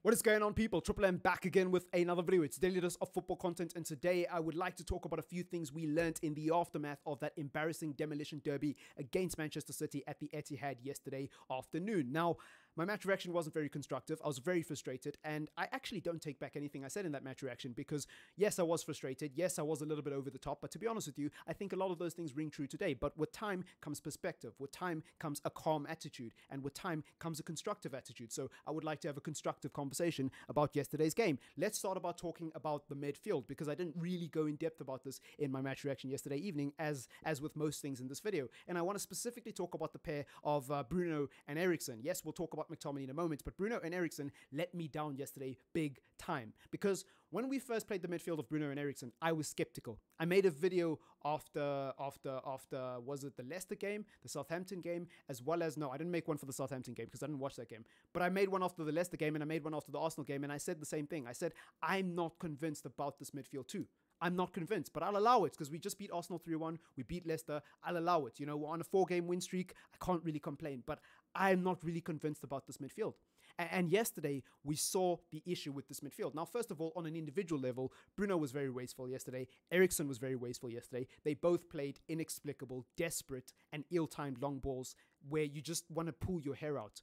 What is going on, people? TripleM back again with another video. It's daily dose of football content, and today I would like to talk about a few things we learned in the aftermath of that embarrassing demolition derby against Manchester City at the Etihad yesterday afternoon. Now, my match reaction wasn't very constructive. I was very frustrated, and I actually don't take back anything I said in that match reaction because, yes, I was frustrated. Yes, I was a little bit over the top, but to be honest with you, I think a lot of those things ring true today. But with time comes perspective. With time comes a calm attitude, and with time comes a constructive attitude. So I would like to have a constructive conversation about yesterday's game. Let's start about talking about the midfield, because I didn't really go in depth about this in my match reaction yesterday evening, as with most things in this video. And I want to specifically talk about the pair of Bruno and Eriksen. Yes, we'll talk about McTominay in a moment, but Bruno and Eriksen let me down yesterday big time, because when we first played the midfield of Bruno and Eriksen, I was skeptical. I made a video after was it the Leicester game, the Southampton game, as well as, no, I didn't make one for the Southampton game because I didn't watch that game, but I made one after the Leicester game and I made one after the Arsenal game, and I said the same thing. I said, I'm not convinced about this midfield too. I'm not convinced, but I'll allow it because we just beat Arsenal 3-1. We beat Leicester. I'll allow it. You know, we're on a 4-game win streak. I can't really complain, but I'm not really convinced about this midfield. And yesterday, we saw the issue with this midfield. Now, first of all, on an individual level, Bruno was very wasteful yesterday. Eriksen was very wasteful yesterday. They both played inexplicable, desperate, and ill-timed long balls where you just want to pull your hair out.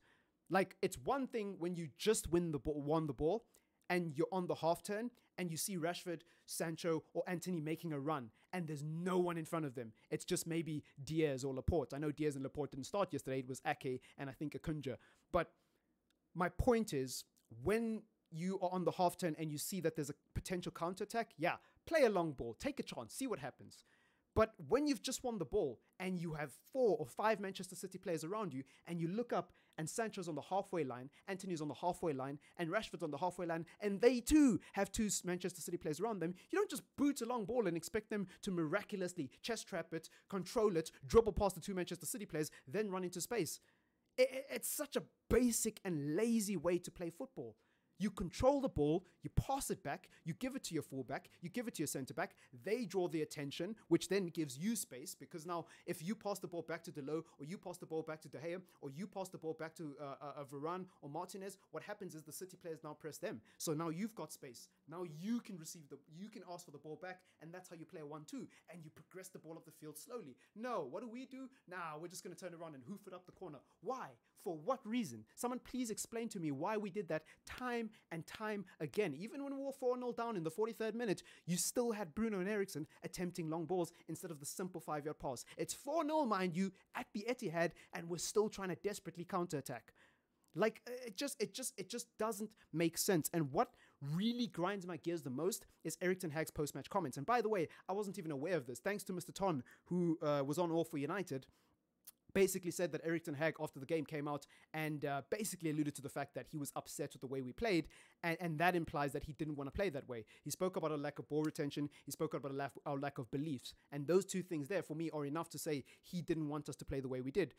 Like, it's one thing when you just won the ball, and you're on the half turn and you see Rashford, Sancho, or Antony making a run and there's no one in front of them. It's just maybe Diaz or Laporte. I know Diaz and Laporte didn't start yesterday. It was Ake and I think Akunja. But my point is, when you are on the half turn and you see that there's a potential counter-attack, yeah, play a long ball, take a chance, see what happens. But when you've just won the ball and you have 4 or 5 Manchester City players around you and you look up and Sancho's on the halfway line, Antony's on the halfway line, and Rashford's on the halfway line, and they too have 2 Manchester City players around them, you don't just boot a long ball and expect them to miraculously chest trap it, control it, dribble past the 2 Manchester City players, then run into space. It's such a basic and lazy way to play football. You control the ball, you pass it back, you give it to your fullback, you give it to your centre-back, they draw the attention, which then gives you space, because now if you pass the ball back to Delo, or you pass the ball back to De Gea, or you pass the ball back to Varane or Martinez, what happens is the City players now press them. So now you've got space. Now you can you can ask for the ball back, and that's how you play a 1-2, and you progress the ball up the field slowly. No, what do? Nah, we're just going to turn around and hoof it up the corner. Why? For what reason? Someone please explain to me why we did that time and time again. Even when we were 4-0 down in the 43rd minute, you still had Bruno and Eriksen attempting long balls instead of the simple 5-yard pass. It's 4-0, mind you, at the Etihad, and we're still trying to desperately counter-attack. Like, it just doesn't make sense. And what really grinds my gears the most is Erik ten Hag's post-match comments. And by the way, I wasn't even aware of this. Thanks to Mr. Ton, who was on All for United, basically said that Erik ten Hag after the game came out and basically alluded to the fact that he was upset with the way we played, and that implies that he didn't want to play that way. He spoke about a lack of ball retention, he spoke about our lack of beliefs, and those two things there for me are enough to say he didn't want us to play the way we did.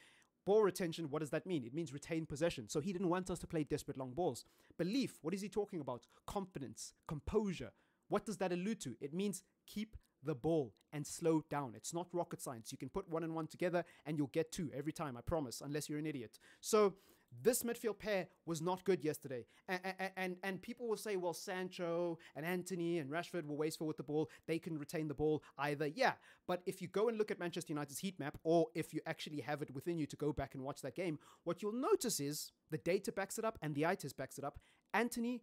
Ball retention, what does that mean? It means retain possession. So he didn't want us to play desperate long balls. Belief, what is he talking about? Confidence, composure. What does that allude to? It means keep the ball and slow down. It's not rocket science. You can put 1 and 1 together and you'll get 2 every time, I promise, unless you're an idiot. So this midfield pair was not good yesterday. And people will say, well, Sancho and Antony and Rashford were wasteful with the ball. They can retain the ball either. Yeah, but if you go and look at Manchester United's heat map, or if you actually have it within you to go back and watch that game, what you'll notice is the data backs it up and the eye test backs it up. Antony,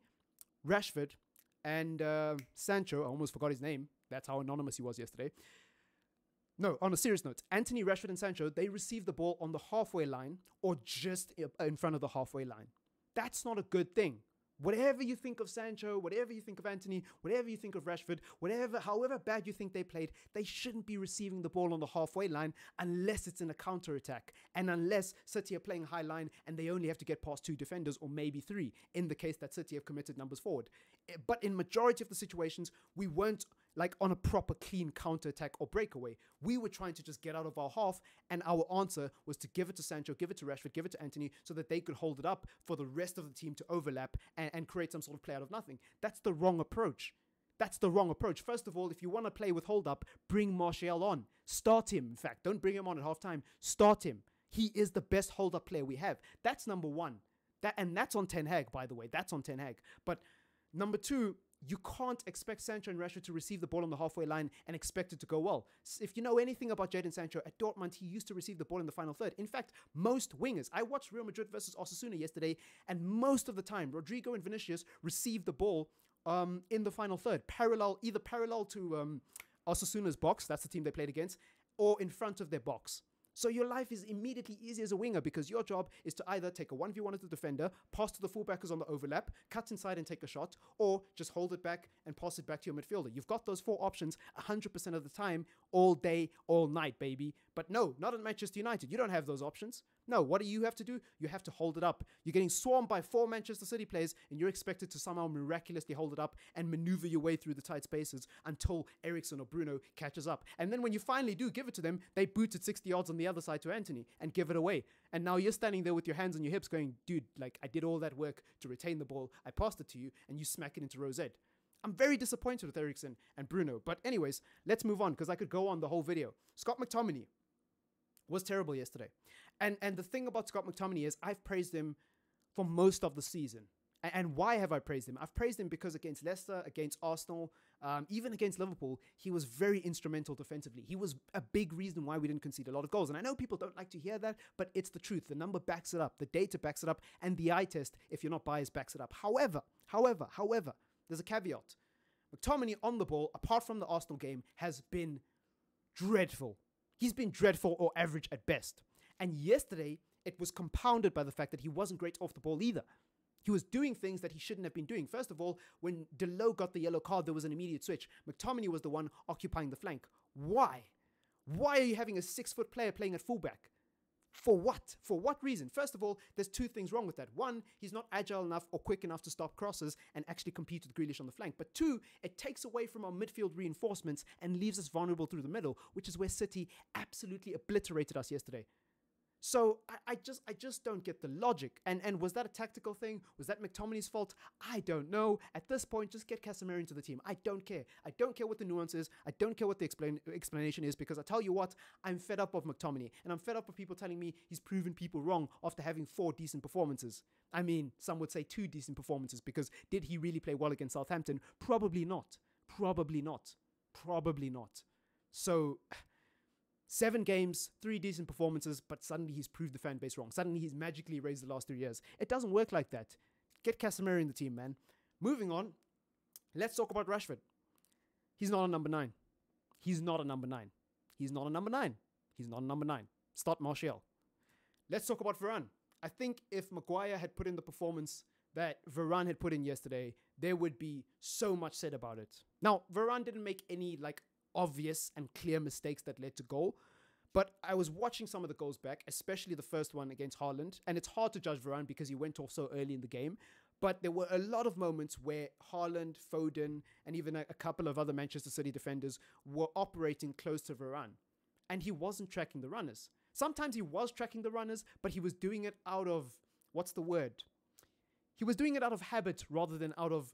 Rashford, and Sancho, I almost forgot his name. That's how anonymous he was yesterday. No, on a serious note, Antony, Rashford, and Sancho, they received the ball on the halfway line or just in front of the halfway line. That's not a good thing. Whatever you think of Sancho, whatever you think of Antony, whatever you think of Rashford, however bad you think they played, they shouldn't be receiving the ball on the halfway line unless it's in a counter-attack, and unless City are playing high line and they only have to get past 2 defenders or maybe 3, in the case that City have committed numbers forward. But in majority of the situations, we weren't like on a proper clean counter-attack or breakaway. We were trying to just get out of our half, and our answer was to give it to Sancho, give it to Rashford, give it to Antony, so that they could hold it up for the rest of the team to overlap and create some sort of play out of nothing. That's the wrong approach. That's the wrong approach. First of all, if you want to play with hold-up, bring Martial on. Start him, in fact. Don't bring him on at half-time. Start him. He is the best hold-up player we have. That's number one. And that's on Ten Hag, by the way. That's on Ten Hag. But number two, you can't expect Sancho and Rashford to receive the ball on the halfway line and expect it to go well. If you know anything about Jadon Sancho, at Dortmund, he used to receive the ball in the final third. In fact, most wingers, I watched Real Madrid versus Osasuna yesterday, and most of the time, Rodrigo and Vinicius received the ball in the final third, either parallel to Osasuna's box, that's the team they played against, or in front of their box. So your life is immediately easy as a winger because your job is to either take a 1v1 as the defender, pass to the fullbackers on the overlap, cut inside and take a shot, or just hold it back and pass it back to your midfielder. You've got those four options 100% of the time, all day, all night, baby. But no, not at Manchester United. You don't have those options. No, what do you have to do? You have to hold it up. You're getting swarmed by 4 Manchester City players and you're expected to somehow miraculously hold it up and maneuver your way through the tight spaces until Eriksen or Bruno catches up. And then when you finally do give it to them, they boot it 60 yards on the other side to Antony and give it away. And now you're standing there with your hands on your hips going, dude, like I did all that work to retain the ball. I passed it to you and you smack it into Rosette. I'm very disappointed with Eriksen and Bruno. But anyways, let's move on because I could go on the whole video. Scott McTominay was terrible yesterday. And the thing about Scott McTominay is I've praised him for most of the season. And why have I praised him? I've praised him because against Leicester, against Arsenal, even against Liverpool, he was very instrumental defensively. He was a big reason why we didn't concede a lot of goals. And I know people don't like to hear that, but it's the truth. The number backs it up. The data backs it up. And the eye test, if you're not biased, backs it up. However, there's a caveat. McTominay on the ball, apart from the Arsenal game, has been dreadful. He's been dreadful or average at best. And yesterday, it was compounded by the fact that he wasn't great off the ball either. He was doing things that he shouldn't have been doing. First of all, when Delo got the yellow card, there was an immediate switch. McTominay was the one occupying the flank. Why? Why are you having a 6-foot player playing at fullback? For what? For what reason? First of all, there's 2 things wrong with that. 1, he's not agile enough or quick enough to stop crosses and actually compete with Grealish on the flank. But 2, it takes away from our midfield reinforcements and leaves us vulnerable through the middle, which is where City absolutely obliterated us yesterday. So I just don't get the logic. And was that a tactical thing? Was that McTominay's fault? I don't know. At this point, just get Casemiro into the team. I don't care. I don't care what the nuance is. I don't care what the explanation is, because I tell you what, I'm fed up of McTominay. And I'm fed up of people telling me he's proven people wrong after having 4 decent performances. I mean, some would say 2 decent performances, because did he really play well against Southampton? Probably not. Probably not. Probably not. So 7 games, 3 decent performances, but suddenly he's proved the fan base wrong. Suddenly he's magically raised the last 3 years. It doesn't work like that. Get Casemiro in the team, man. Moving on, let's talk about Rashford. He's not a number 9. He's not a number 9. He's not a number 9. He's not a number 9. Start Martial. Let's talk about Varane. I think if Maguire had put in the performance that Varane had put in yesterday, there would be so much said about it. Now, Varane didn't make any, obvious and clear mistakes that led to goal. But I was watching some of the goals back, especially the first one against Haaland. And it's hard to judge Varane because he went off so early in the game. But there were a lot of moments where Haaland, Foden, and even a couple of other Manchester City defenders were operating close to Varane. And he wasn't tracking the runners. Sometimes he was tracking the runners, but he was doing it out of, what's the word? He was doing it out of habit rather than out of,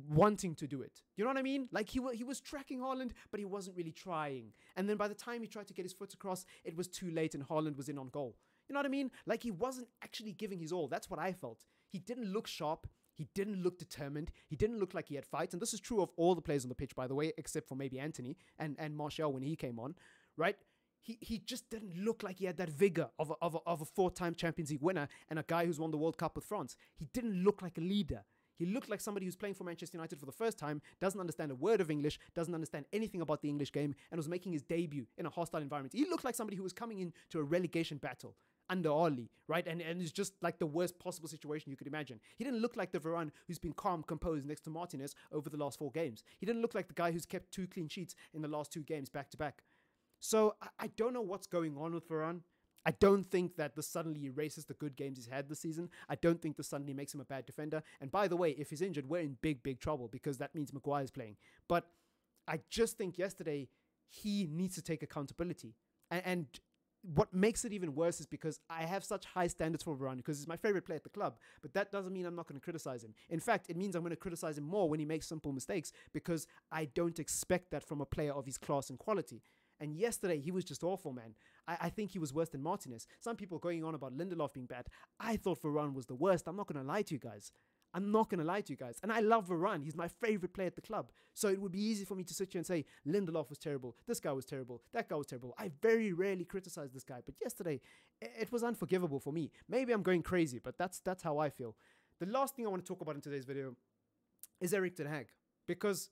wanting to do it. You know what I mean? Like he was tracking Haaland, but he wasn't really trying. And then by the time he tried to get his foot across, it was too late and Haaland was in on goal. You know what I mean? Like he wasn't actually giving his all. That's what I felt. He didn't look sharp. He didn't look determined. He didn't look like he had fight. And this is true of all the players on the pitch, by the way, except for maybe Antony and Martial when he came on, right? He just didn't look like he had that vigor of a 4-time Champions League winner and a guy who's won the World Cup with France. He didn't look like a leader. He looked like somebody who's playing for Manchester United for the first time, doesn't understand a word of English, doesn't understand anything about the English game, and was making his debut in a hostile environment. He looked like somebody who was coming into a relegation battle under Oli, right? And it's just like the worst possible situation you could imagine. He didn't look like the Varane who's been calm, composed next to Martinez over the last 4 games. He didn't look like the guy who's kept 2 clean sheets in the last 2 games back to back. So I don't know what's going on with Varane. I don't think that this suddenly erases the good games he's had this season. I don't think this suddenly makes him a bad defender. And by the way, if he's injured, we're in big, big trouble because that means Maguire's playing. But I just think yesterday he needs to take accountability. And what makes it even worse is because I have such high standards for Varane because he's my favorite player at the club. But that doesn't mean I'm not going to criticize him. In fact, it means I'm going to criticize him more when he makes simple mistakes because I don't expect that from a player of his class and quality. And yesterday, he was just awful, man. I think he was worse than Martinez. Some people going on about Lindelof being bad. I thought Varane was the worst. I'm not going to lie to you guys. I'm not going to lie to you guys. And I love Varane. He's my favorite player at the club. So it would be easy for me to sit here and say, Lindelof was terrible. This guy was terrible. That guy was terrible. I very rarely criticize this guy. But yesterday, it was unforgivable for me. Maybe I'm going crazy, but that's how I feel. The last thing I want to talk about in today's video is Erik ten Hag. Because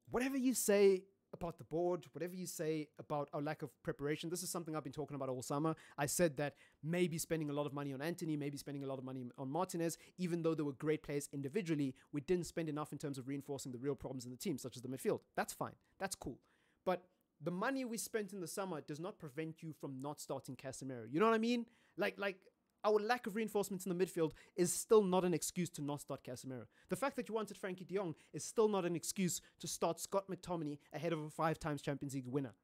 whatever you say about the board, whatever you say about our lack of preparation, this is something I've been talking about all summer. I said that maybe spending a lot of money on Antony, maybe spending a lot of money on Martinez, even though they were great players individually, we didn't spend enough in terms of reinforcing the real problems in the team, such as the midfield. That's fine. That's cool. But the money we spent in the summer does not prevent you from not starting Casemiro. You know what I mean? Like our lack of reinforcements in the midfield is still not an excuse to not start Casemiro. The fact that you wanted Frankie de Jong is still not an excuse to start Scott McTominay ahead of a 5-time Champions League winner.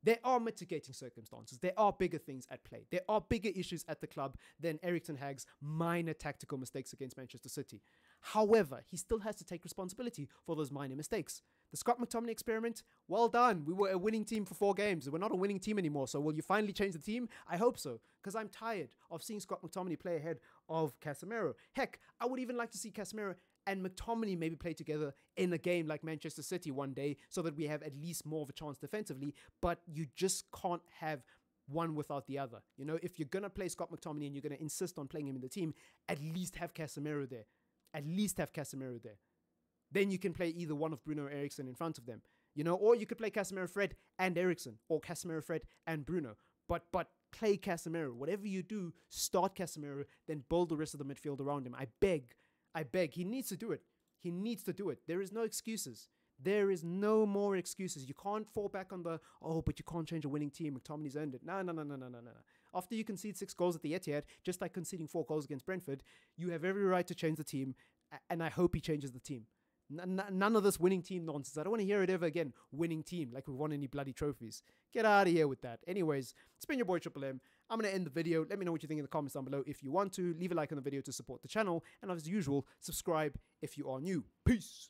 There are mitigating circumstances. There are bigger things at play. There are bigger issues at the club than Erik ten Hag's minor tactical mistakes against Manchester City. However, he still has to take responsibility for those minor mistakes. The Scott McTominay experiment, well done. We were a winning team for 4 games. We're not a winning team anymore. So will you finally change the team? I hope so, because I'm tired of seeing Scott McTominay play ahead of Casemiro. Heck, I would even like to see Casemiro and McTominay maybe play together in a game like Manchester City one day so that we have at least more of a chance defensively, but you just can't have one without the other. You know, if you're going to play Scott McTominay and you're going to insist on playing him in the team, at least have Casemiro there. At least have Casemiro there. Then you can play either one of Bruno or Eriksen in front of them. You know, or you could play Casemiro, Fred, and Eriksen, or Casemiro, Fred, and Bruno. But play Casemiro. Whatever you do, start Casemiro, then build the rest of the midfield around him. I beg. He needs to do it. He needs to do it. There is no excuses. There is no more excuses. You can't fall back on the, but you can't change a winning team. McTominay's earned it. No. After you concede 6 goals at the Etihad, just like conceding 4 goals against Brentford, you have every right to change the team, and I hope he changes the team. None of this winning team nonsense. I don't want to hear it ever again. Winning team, like we won any bloody trophies. Get out of here with that. Anyways, it's been your boy TripleM. I'm going to end the video. Let me know what you think in the comments down below. If you want to, leave a like on the video to support the channel. And as usual, subscribe if you are new. Peace.